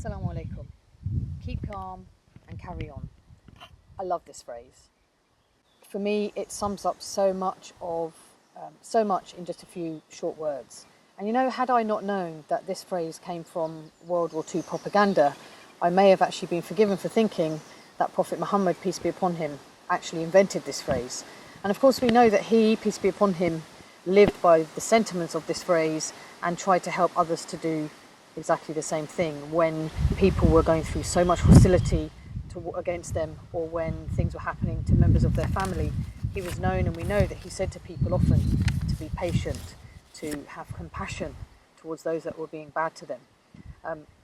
Assalamu alaikum. Keep calm and carry on. I love this phrase. For me, it sums up so much in just a few short words. And you know, had I not known that this phrase came from World War II propaganda, I may have actually been forgiven for thinking that Prophet Muhammad, peace be upon him, actually invented this phrase. And of course we know that he, peace be upon him, lived by the sentiments of this phrase and tried to help others to do exactly the same thing when people were going through so much hostility against them, or when things were happening to members of their family. He was known, and we know that he said to people often to be patient, to have compassion towards those that were being bad to them,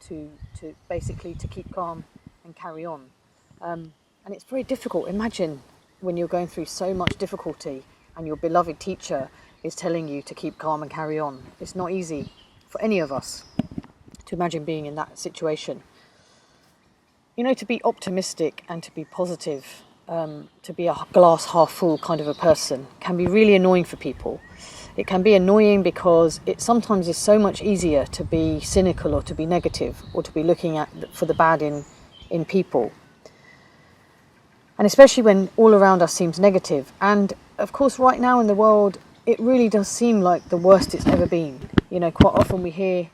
to basically to keep calm and carry on. And it's very difficult. Imagine when you're going through so much difficulty and your beloved teacher is telling you to keep calm and carry on. It's not easy for any of us to imagine being in that situation. You know, to be optimistic and to be positive, to be a glass half full kind of a person can be really annoying for people. It can be annoying because it sometimes is so much easier to be cynical or to be negative or to be looking for the bad in people. And especially when all around us seems negative. And of course, right now in the world, it really does seem like the worst it's ever been. You know, quite often we hear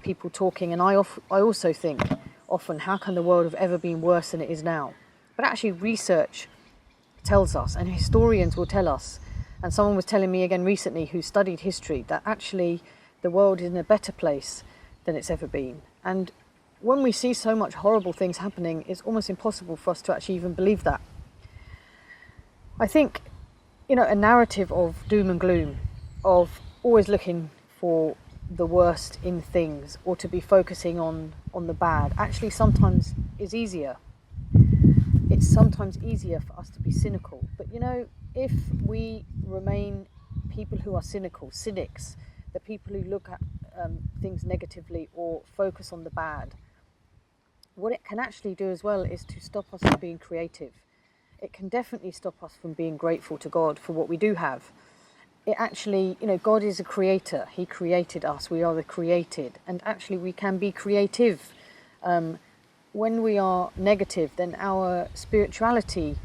people talking, and I also think often, how can the world have ever been worse than it is now? But actually research tells us, and historians will tell us, and someone was telling me again recently who studied history, that actually the world is in a better place than it's ever been. And when we see so much horrible things happening, it's almost impossible for us to actually even believe that. I think, you know, a narrative of doom and gloom, of always looking for the worst in things or to be focusing on the bad, actually sometimes is easier. It's sometimes easier for us to be cynical. But you know, if we remain people who are cynics, the people who look at things negatively or focus on the bad, what it can actually do as well is to stop us from being creative. It can definitely stop us from being grateful to God for what we do have. It actually, you know, God is a creator. He created us. We are the created. And actually we can be creative. When we are negative, then our spirituality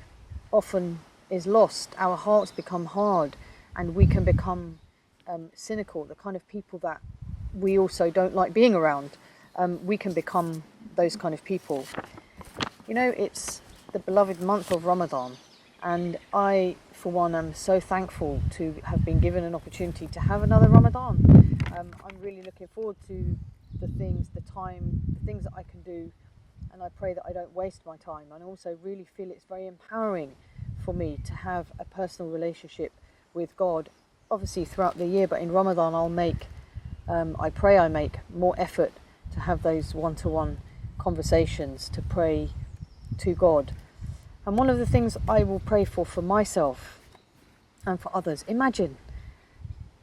often is lost. Our hearts become hard and we can become cynical, the kind of people that we also don't like being around. We can become those kind of people. You know, it's the beloved month of Ramadan, and I, for one, am so thankful to have been given an opportunity to have another Ramadan. I'm really looking forward to the things that I can do, and I pray that I don't waste my time. And I also really feel it's very empowering for me to have a personal relationship with God, obviously throughout the year, but in Ramadan I pray I make more effort to have those one-to-one conversations, to pray to God. And one of the things I will pray for myself and for others, imagine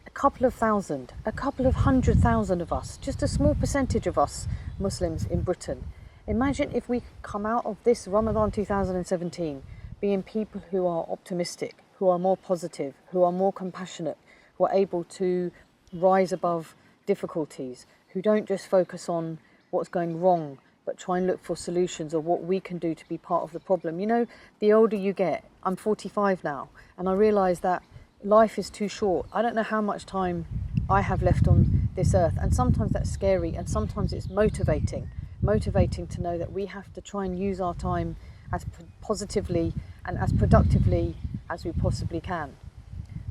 a couple of 100,000 of us, just a small percentage of us Muslims in Britain. Imagine if we come out of this Ramadan 2017 being people who are optimistic, who are more positive, who are more compassionate, who are able to rise above difficulties, who don't just focus on what's going wrong, but try and look for solutions of what we can do to be part of the problem. You know, the older you get, I'm 45 now, and I realise that life is too short. I don't know how much time I have left on this earth, and sometimes that's scary, and sometimes it's motivating to know that we have to try and use our time as positively and as productively as we possibly can.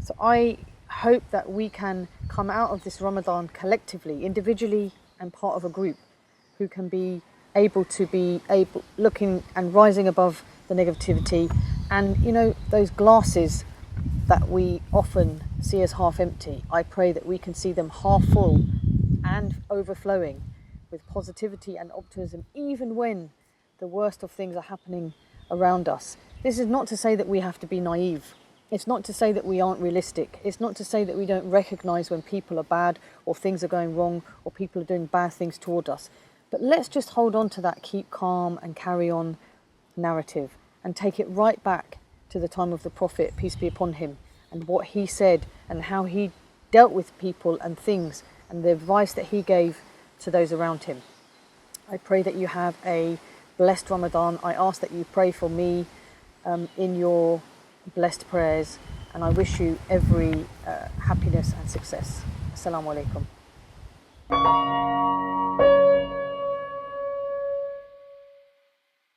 So I hope that we can come out of this Ramadan collectively, individually and part of a group, who can be looking and rising above the negativity, and you know, those glasses that we often see as half empty, I pray that we can see them half full and overflowing with positivity and optimism, even when the worst of things are happening around us. This is not to say that we have to be naive. It's not to say that we aren't realistic. It's not to say that we don't recognise when people are bad or things are going wrong or people are doing bad things toward us. But let's just hold on to that keep calm and carry on narrative and take it right back to the time of the Prophet, peace be upon him, and what he said and how he dealt with people and things and the advice that he gave to those around him. I pray that you have a blessed Ramadan. I ask that you pray for me in your blessed prayers, and I wish you every happiness and success. Assalamu alaikum.